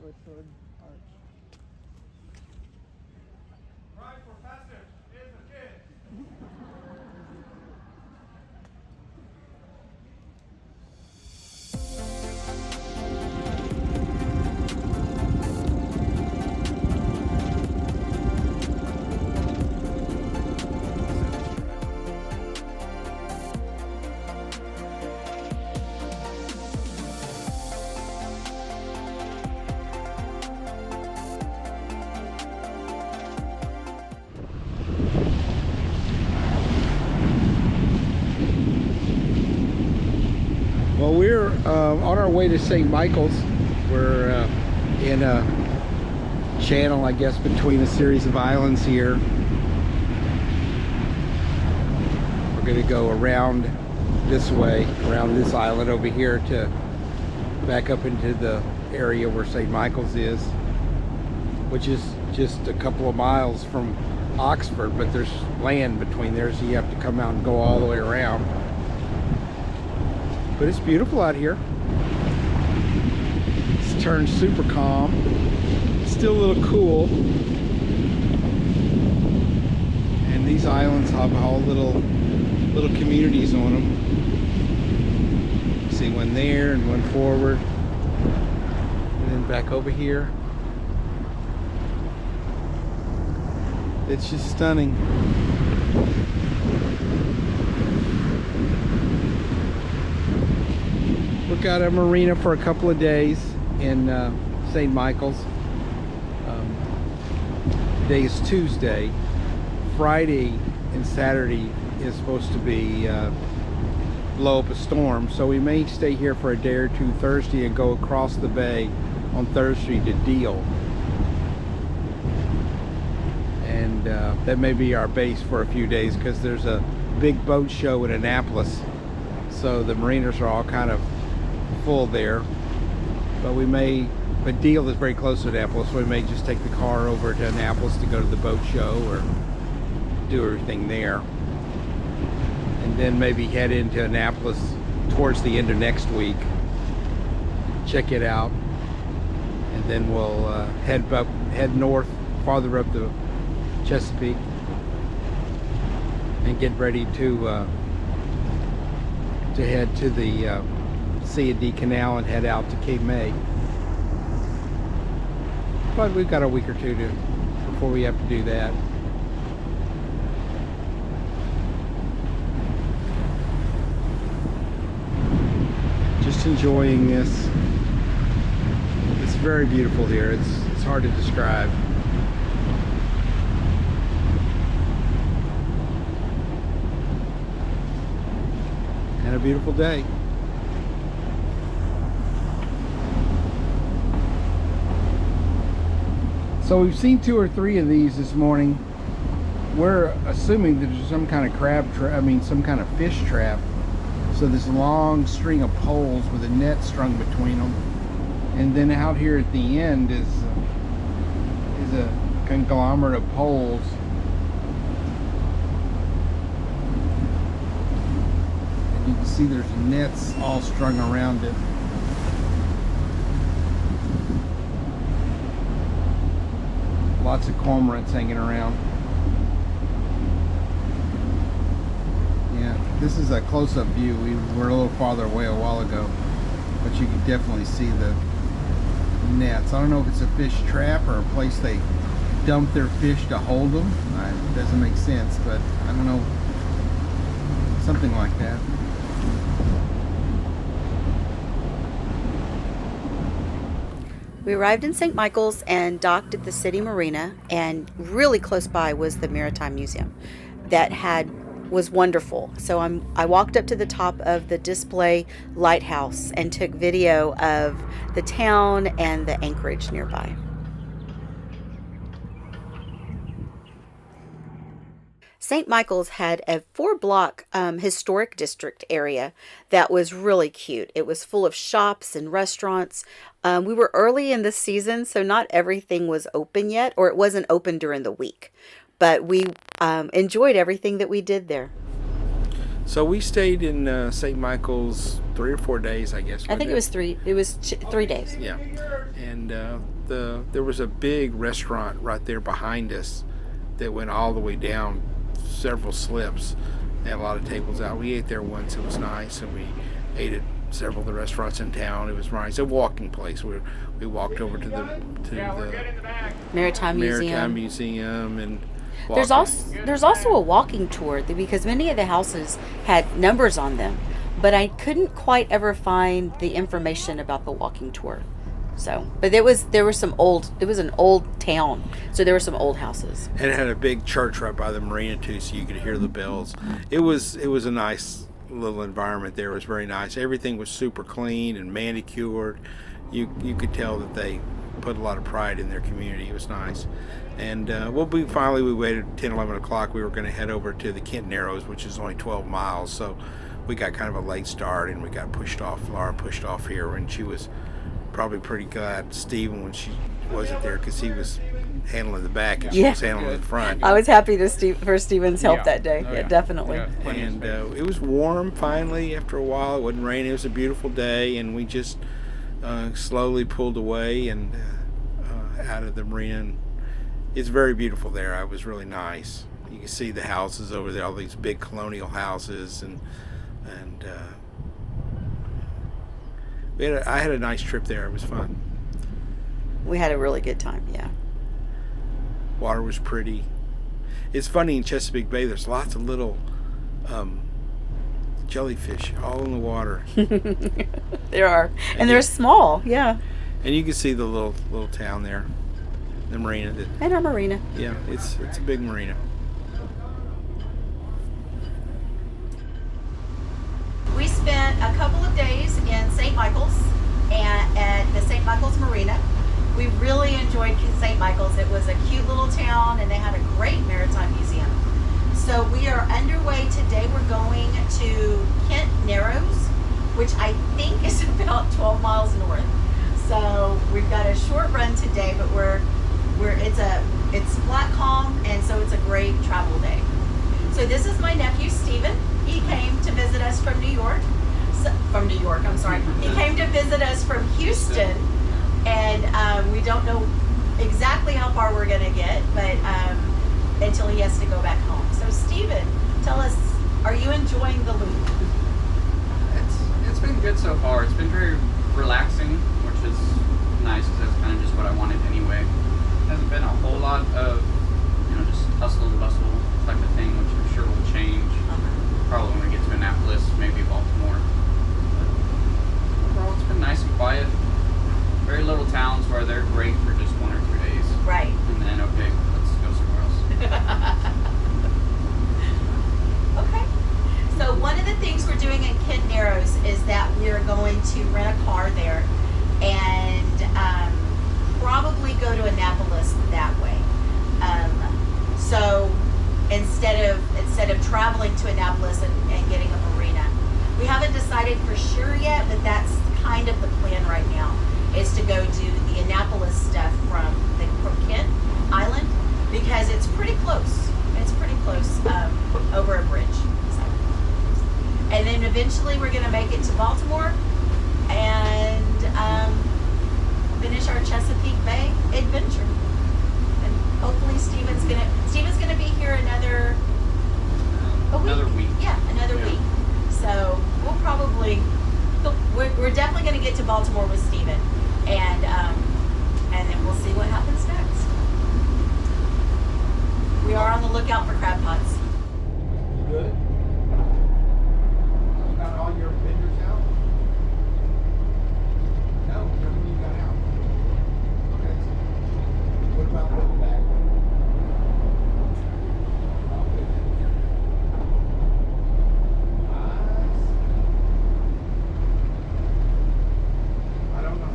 Westwood Arch. Right, Professor, is a kid. Well, we're on our way to St. Michael's. We're in a channel, I guess, between a series of islands here. We're going to go around this way, around this island over here to back up into the area where St. Michael's is, which is just a couple of miles from Oxford, but there's land between there, so you have to come out and go all the way around. But it's beautiful out here. It's turned super calm. Still a little cool. And these islands have all little communities on them. See one there and one forward. And then back over here. It's just stunning. We've got a marina for a couple of days in St. Michael's. Today is Tuesday. Friday and Saturday is supposed to be blow up a storm, so we may stay here for a day or two Thursday and go across the bay on Thursday to Deal. And that may be our base for a few days because there's a big boat show in Annapolis, so the marinas are all kind of full there. But Deal is very close to Annapolis, so we may just take the car over to Annapolis to go to the boat show or do everything there, and then maybe head into Annapolis towards the end of next week, check it out, and then we'll head north farther up the Chesapeake and get ready to head to the C&D Canal and head out to Cape May. But we've got a week or two before we have to do that. Just enjoying this. It's very beautiful here. It's hard to describe. And a beautiful day. So we've seen 2 or 3 of these this morning. We're assuming that there's some kind of some kind of fish trap. So this long string of poles with a net strung between them, and then out here at the end is a conglomerate of poles. And you can see there's nets all strung around it. Lots of cormorants hanging around. Yeah, this is a close-up view. We were a little farther away a while ago, but you can definitely see the nets. I don't know if it's a fish trap or a place they dump their fish to hold them. It doesn't make sense, but I don't know. Something like that. We arrived in St. Michael's and docked at the city marina, and really close by was the Maritime Museum that was wonderful. So I walked up to the top of the display lighthouse and took video of the town and the anchorage nearby. St. Michael's had a 4-block historic district area that was really cute. It was full of shops and restaurants. We were early in the season, so not everything was open yet, or it wasn't open during the week. But we enjoyed everything that we did there. So we stayed in St. Michael's 3 or 4 days, I guess. I think it was 3. It was 3 days. Yeah, and there was a big restaurant right there behind us that went all the way down several slips. They had a lot of tables out. We ate there once. It was nice, and we ate at several of the restaurants in town. It was nice. A walking place. We walked over to the Maritime Museum and. There's also a walking tour because many of the houses had numbers on them, but I couldn't quite ever find the information about the walking tour. So, but it was an old town, so there were some old houses. And it had a big church right by the marina too, so you could hear the bells. It was a nice little environment there. It was very nice. Everything was super clean and manicured. You could tell that they put a lot of pride in their community. It was nice. And we waited 10, 11 o'clock. We were going to head over to the Kent Narrows, which is only 12 miles. So we got kind of a late start, and we got pushed off. Laura pushed off here, and she was probably pretty glad, Stephen, when she wasn't there, because he was handling the back and she was handling the front. I was happy for Stephen's help that day. Oh, yeah, definitely. Yeah. And it was warm finally after a while. It wasn't raining. It was a beautiful day, and we just slowly pulled away and out of the marina. And it's very beautiful there. It was really nice. You can see the houses over there, all these big colonial houses, and I had a nice trip there. It was fun. We had a really good time. Yeah. Water was pretty. It's funny, in Chesapeake Bay, there's lots of little jellyfish all in the water. There are, and they're small. Yeah. And you can see the little town there, the marina. And our marina. Yeah, it's a big marina. We spent a couple of days in St. Michael's and at the St. Michael's Marina. We really enjoyed St. Michael's. It was a cute little town, and they had a great maritime museum. So we are underway today. We're going to Kent Narrows, which I think is about 12 miles north. So we've got a short run today, but it's flat calm, and so it's a great travel day. So this is my nephew Stephen. He came to visit us from New York. He came to visit us from Houston, and we don't know exactly how far we're going to get, but until he has to go back home. So Stephen, tell us, are you enjoying the loop? It's been good so far. It's been very relaxing, which is nice because that's kind of just what I wanted anyway. It hasn't been a whole lot of just hustle and bustle type of thing, which I'm sure will change. Probably when we get to Annapolis, maybe Baltimore. But overall, it's been nice and quiet. Very little towns where they're great for just 1 or 2 days. Right. And then, okay, let's go somewhere else. Okay. So one of the things we're doing in Kent Narrows is that we're going to rent a car there and probably go to Annapolis that way. So instead of traveling to Annapolis and getting a marina, we haven't decided for sure yet, but that's kind of the plan right now, is to go do the Annapolis stuff from Kent Island, because it's pretty close. It's pretty close over a bridge. So. And then eventually we're going to make it to Baltimore and finish our Chesapeake Bay adventure. And hopefully Stephen's gonna be here another week. Yeah, another week. So we're definitely going to get to Baltimore with Stephen, and then we'll see what happens next. We are on the lookout for crab pots. Good. You got all your vendors out? No, everything you got out. Okay. What about the back? I don't know.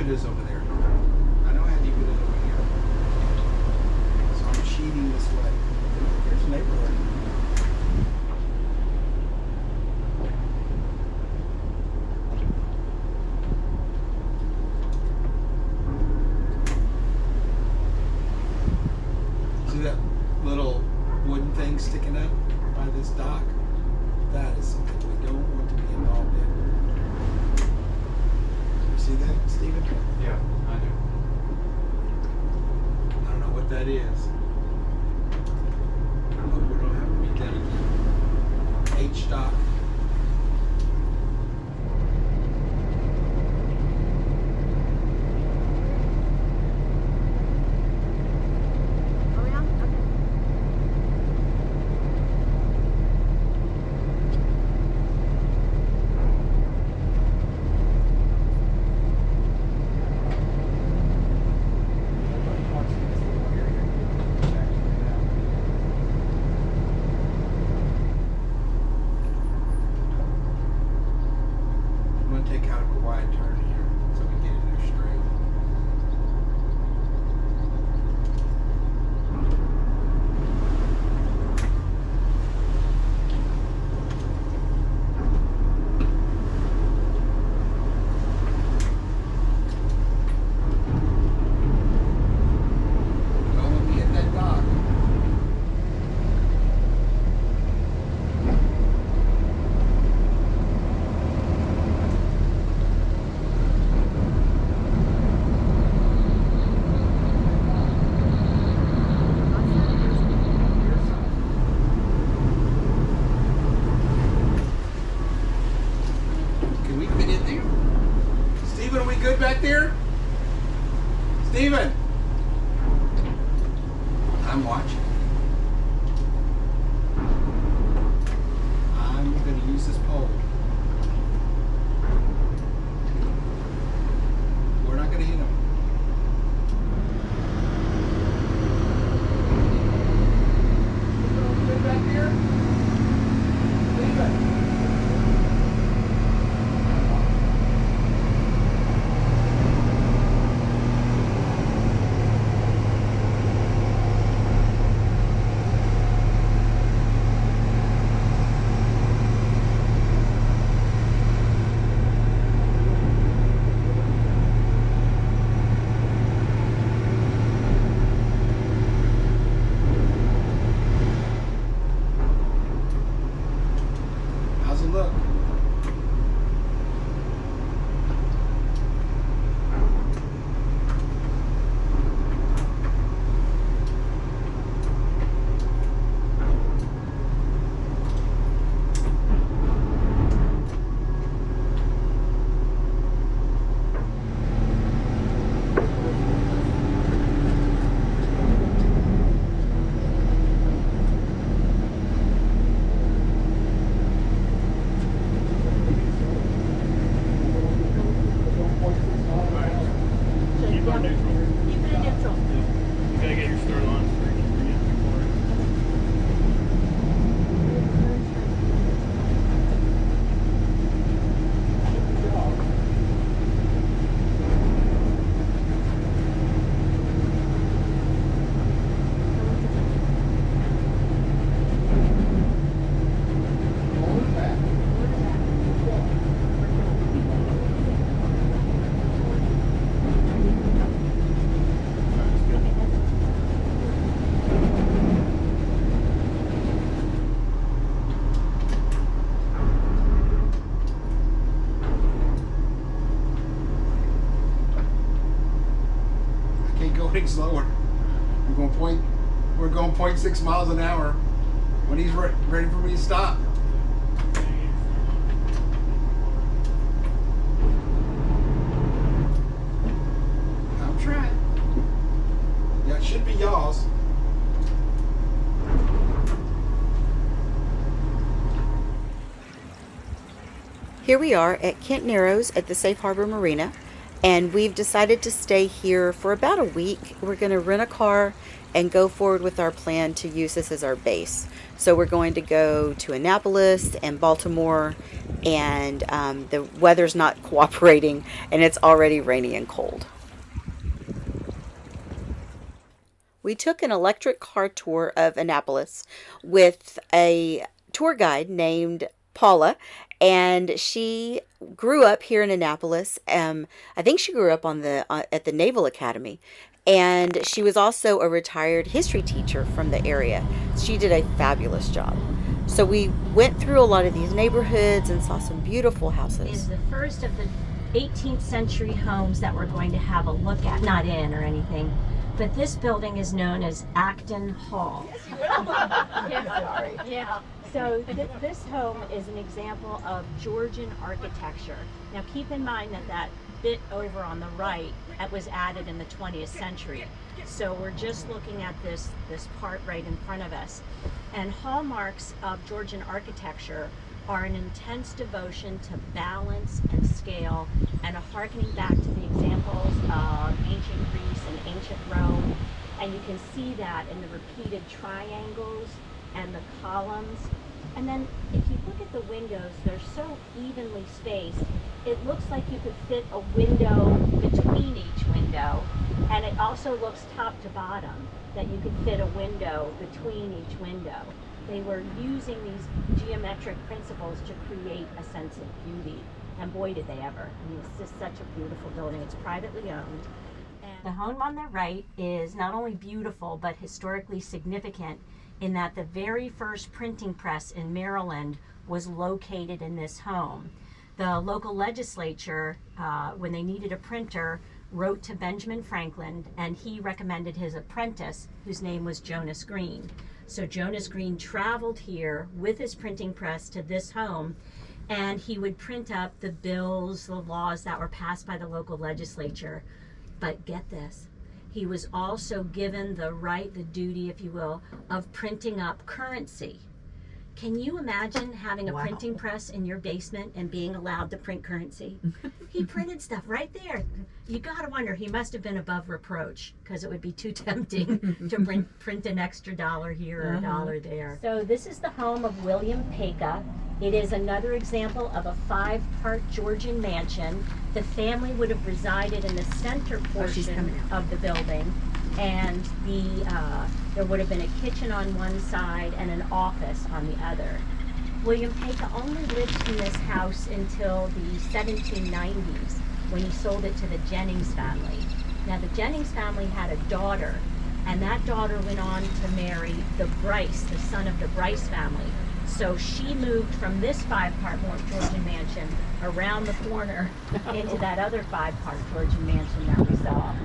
it is over there. I know how deep it is over here. So I'm cheating this way. Here's the neighborhood. See that little wooden thing sticking up by this dock? That is something we don't want to be involved in. You see that, Stephen? Yeah, I do. I don't know what that is. But we don't have to meet that again. H dock. Oh yeah? Okay. I'm gonna take out a quiet turn here so we get in there straight. Don't let me hit that dock. Can we fit in there? Steven, are we good back there? Steven! I'm watching. I'm going to use this pole. We're not going to hit him. Good back there? Steven! How's it look? Keep on neutral. Keep it in neutral. You gotta get your stern on. Hold it back. I can't go any slower. We're going 0.6 miles an hour when he's ready for me to stop. I'm trying. Yeah, it should be y'all's. Here we are at Kent Narrows at the Safe Harbor Marina, And we've decided to stay here for about a week. We're going to rent a car and go forward with our plan to use this as our base. So we're going to go to Annapolis and Baltimore, and the weather's not cooperating, and it's already rainy and cold. We took an electric car tour of Annapolis with a tour guide named Paula, and she grew up here in Annapolis. I think she grew up at the Naval Academy, and she was also a retired history teacher from the area. She did a fabulous job. So we went through a lot of these neighborhoods and saw some beautiful houses. Is the first of the 18th century homes that we're going to have a look at, not in or anything. But this building is known as Acton Hall. Yeah. So this home is an example of Georgian architecture. Now keep in mind that bit over on the right that was added in the 20th century. So we're just looking at this part right in front of us. And hallmarks of Georgian architecture are an intense devotion to balance and scale, and a harkening back to the examples of ancient Greece and ancient Rome. And you can see that in the repeated triangles and the columns. And then if you look at the windows, they're so evenly spaced, it looks like you could fit a window between each window. And it also looks top to bottom, that you could fit a window between each window. They were using these geometric principles to create a sense of beauty. And boy, did they ever. I mean, it's just such a beautiful building. It's privately owned. And the home on the right is not only beautiful, but historically significant in that the very first printing press in Maryland was located in this home. The local legislature, when they needed a printer, wrote to Benjamin Franklin, and he recommended his apprentice, whose name was Jonas Green. So Jonas Green traveled here with his printing press to this home, and he would print up the bills, the laws that were passed by the local legislature. But get this, he was also given the right, the duty, if you will, of printing up currency. Can you imagine having a printing press in your basement and being allowed to print currency? He printed stuff right there. You gotta wonder, he must have been above reproach, because it would be too tempting to print an extra dollar here or a dollar there. So this is the home of William Paca. It is another example of a 5-part Georgian mansion. The family would have resided in the center portion of the building, and there would have been a kitchen on one side and an office on the other. William Paca only lived in this house until the 1790s, when he sold it to the Jennings family. Now the Jennings family had a daughter, and that daughter went on to marry the Bryce, the son of the Bryce family. So she moved from this 5-part Georgian mansion around the corner into that other 5-part Georgian mansion that we saw.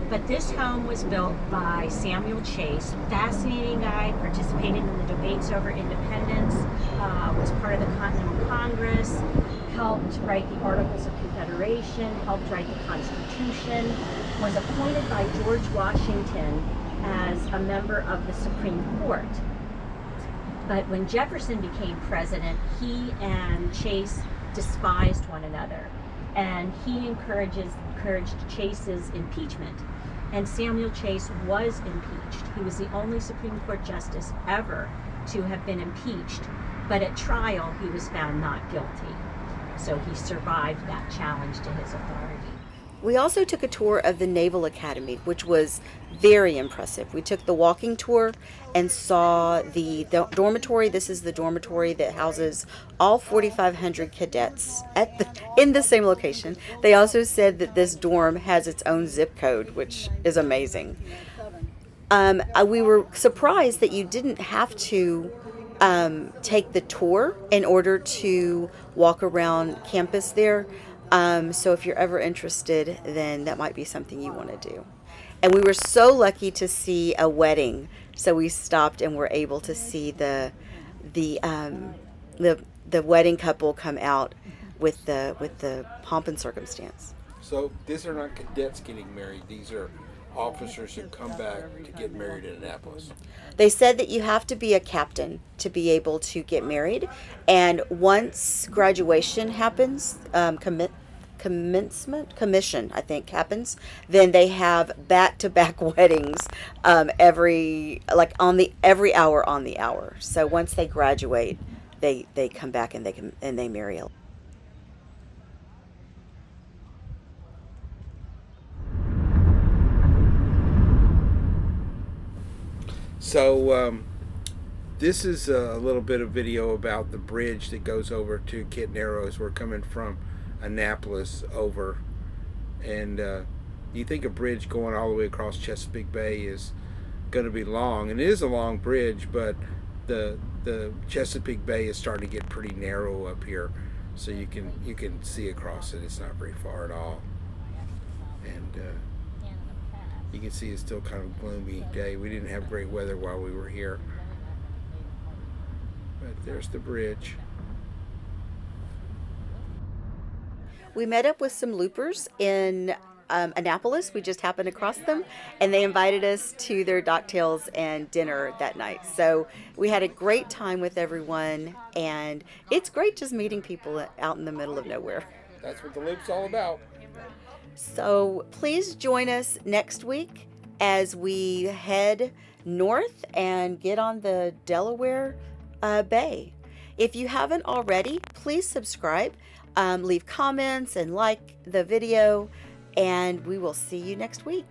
But this home was built by Samuel Chase, fascinating guy, participated in the debates over independence, was part of the Continental Congress, helped write the Articles of Confederation, helped write the Constitution, was appointed by George Washington as a member of the Supreme Court. But when Jefferson became president, he and Chase despised one another, and he encouraged Chase's impeachment. And Samuel Chase was impeached. He was the only Supreme Court justice ever to have been impeached, but at trial he was found not guilty. So he survived that challenge to his authority. We also took a tour of the Naval Academy, which was very impressive. We took the walking tour and saw the dormitory. This is the dormitory that houses all 4,500 cadets in the same location. They also said that this dorm has its own zip code, which is amazing. We were surprised that you didn't have to take the tour in order to walk around campus there. So if you're ever interested, then that might be something you want to do. And we were so lucky to see a wedding, so we stopped and were able to see the wedding couple come out with the pomp and circumstance. So these are not cadets getting married. These are officers who come back to get married in Annapolis. They said that you have to be a captain to be able to get married, and once graduation happens, commission, I think, happens, then they have back-to-back weddings every hour on the hour. So once they graduate, they come back and they marry. So this is a little bit of video about the bridge that goes over to Kit Narrows. We're coming from Annapolis over, and you think a bridge going all the way across Chesapeake Bay is going to be long, and it is a long bridge, but the Chesapeake Bay is starting to get pretty narrow up here, so you can see across it. It's not very far at all, and you can see it's still kind of a gloomy day. We didn't have great weather while we were here, but there's the bridge. We met up with some loopers in Annapolis. We just happened across them, and they invited us to their docktails and dinner that night. So we had a great time with everyone, and it's great just meeting people out in the middle of nowhere. That's what the loop's all about. So please join us next week as we head north and get on the Delaware Bay. If you haven't already, please subscribe, leave comments, and like the video, and we will see you next week.